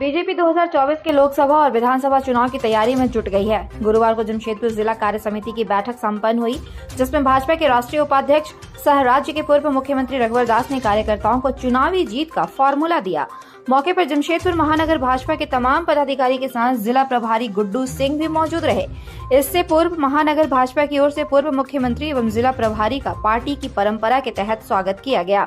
BJP 2024 के लोकसभा और विधानसभा चुनाव की तैयारी में जुट गई है। गुरुवार को जमशेदपुर जिला कार्य समिति की बैठक संपन्न हुई, जिसमें भाजपा के राष्ट्रीय उपाध्यक्ष सह राज्य के पूर्व मुख्यमंत्री रघुवर दास ने कार्यकर्ताओं को चुनावी जीत का फॉर्मूला दिया। मौके पर जमशेदपुर महानगर भाजपा के तमाम पदाधिकारी के साथ जिला प्रभारी गुड्डू सिंह भी मौजूद रहे। इससे पूर्व महानगर भाजपा की ओर से पूर्व मुख्यमंत्री एवं जिला प्रभारी का पार्टी की परंपरा के तहत स्वागत किया गया।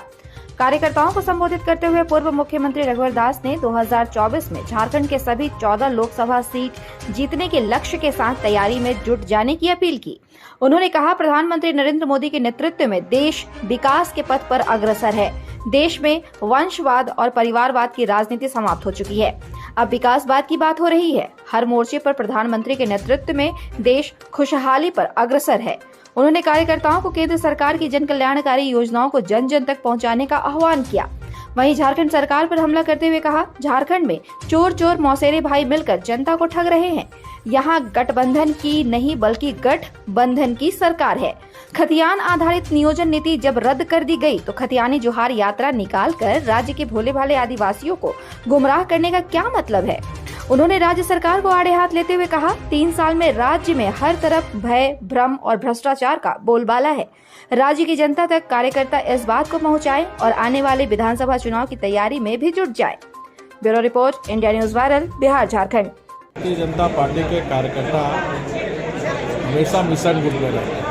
कार्यकर्ताओं को संबोधित करते हुए पूर्व मुख्यमंत्री रघुवर दास ने 2024 में झारखंड के सभी 14 लोकसभा सीट जीतने के लक्ष्य के साथ तैयारी में जुट जाने की अपील की। उन्होंने कहा, प्रधानमंत्री नरेंद्र मोदी के नेतृत्व में देश विकास के पथ पर अग्रसर है। देश में वंशवाद और परिवारवाद की राजनीति समाप्त हो चुकी है। अब विकासवाद की बात हो रही है। हर मोर्चे पर प्रधानमंत्री के नेतृत्व में देश खुशहाली पर अग्रसर है। उन्होंने कार्यकर्ताओं को केंद्र सरकार की जन कल्याणकारी योजनाओं को जन जन तक पहुंचाने का आह्वान किया। वहीं झारखंड सरकार पर हमला करते हुए कहा, झारखंड में चोर मौसेरे भाई मिलकर जनता को ठग रहे हैं। यहाँ गठबंधन की नहीं बल्कि गठबंधन की सरकार है। खतियान आधारित नियोजन नीति जब रद्द कर दी गई तो खतियानी जोहार यात्रा निकालकर राज्य के भोले भाले आदिवासियों को गुमराह करने का क्या मतलब है। उन्होंने राज्य सरकार को आड़े हाथ लेते हुए कहा, 3 साल में राज्य में हर तरफ भय, भ्रम और भ्रष्टाचार का बोलबाला है। राज्य की जनता तक कार्यकर्ता इस बात को पहुंचाएं और आने वाले विधानसभा चुनाव की तैयारी में भी जुट जाएं। Bureau report, India news viral, Bihar Jharkhand. Bharatiya Janata party के कार्यकर्ता हमेशा मिशन मूड में रहते हैं,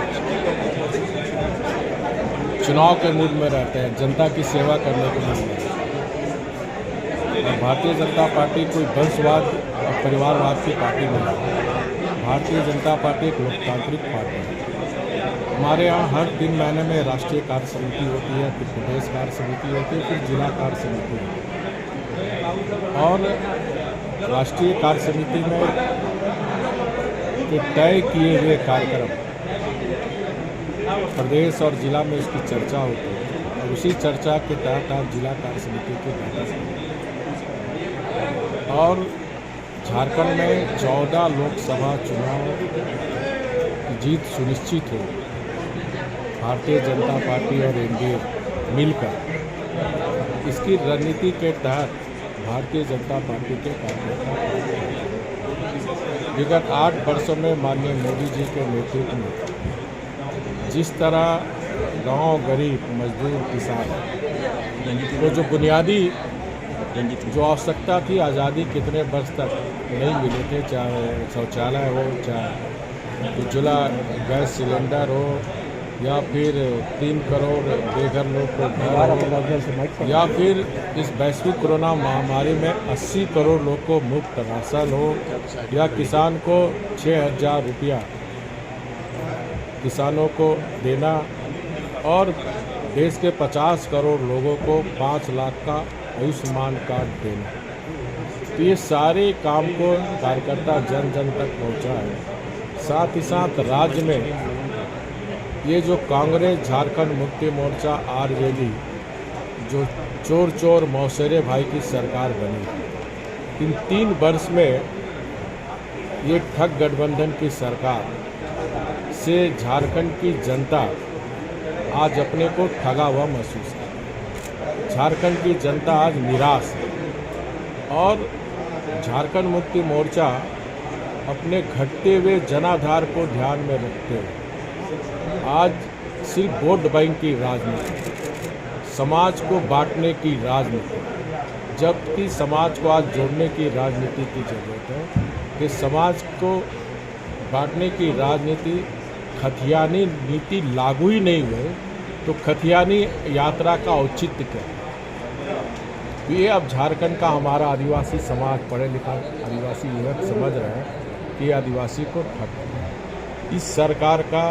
चुनाव के मूड में रहते हैं, जनता की सेवा करने के मूड में। भारतीय जनता पार्टी कोई वंशवाद और परिवारवाद की पार्टी नहीं है। भारतीय जनता पार्टी एक लोकतांत्रिक पार्टी है। हमारे यहाँ हर 3 महीने में राष्ट्रीय कार्य समिति होती है, फिर प्रदेश कार्य समिति होती है, फिर जिला कार्य समिति होती है। और राष्ट्रीय कार्य समिति में तय किए हुए कार्यक्रम प्रदेश और जिला में इसकी चर्चा होती है और उसी चर्चा के तहत आप जिला कार्य समिति की बैठक और झारखंड में 14 लोकसभा चुनाव की जीत सुनिश्चित हो। भारतीय जनता पार्टी और एनडीए मिलकर इसकी रणनीति के तहत भारतीय जनता पार्टी के कार्यकर्ता विगत 8 वर्षों में माननीय मोदी जी के नेतृत्व में जिस तरह गांव, गरीब, मजदूर, किसान को जो बुनियादी जो आवश्यकता थी, आज़ादी कितने वर्ष तक नहीं मिले थे, चाहे शौचालय हो, चाहे उज्ज्वला गैस सिलेंडर हो, या फिर 3 करोड़ बेघर लोग को घर हो, या फिर इस वैश्विक कोरोना महामारी में 80 करोड़ लोग को मुफ्त राशन हो, या किसान को 6,000 रुपया किसानों को देना, और देश के 50 करोड़ लोगों को 5 लाख का आयुष्मान कार्ड देना। तो ये सारे काम को कार्यकर्ता जन जन तक पहुँचा है। साथ ही साथ राज्य में ये जो कांग्रेस, झारखंड मुक्ति मोर्चा, आरजेडी जो चोर मौसेरे भाई की सरकार बनी, इन 3 वर्ष में ये ठग गठबंधन की सरकार से झारखंड की जनता आज अपने को ठगा हुआ महसूस है। झारखंड की जनता आज निराश है और झारखंड मुक्ति मोर्चा अपने घटते हुए जनाधार को ध्यान में रखते हुए आज सिर्फ वोट बैंक की राजनीति, समाज को बांटने की राजनीति, जबकि समाज को आज जोड़ने की राजनीति की जरूरत है। कि समाज को बांटने की राजनीति, खतियानी नीति लागू ही नहीं हुए तो खतियानी यात्रा का औचित्य क्या है। ये अब झारखंड का हमारा आदिवासी समाज, पढ़े लिखा आदिवासी युवक समझ रहे हैं कि आदिवासी को ठग, इस सरकार का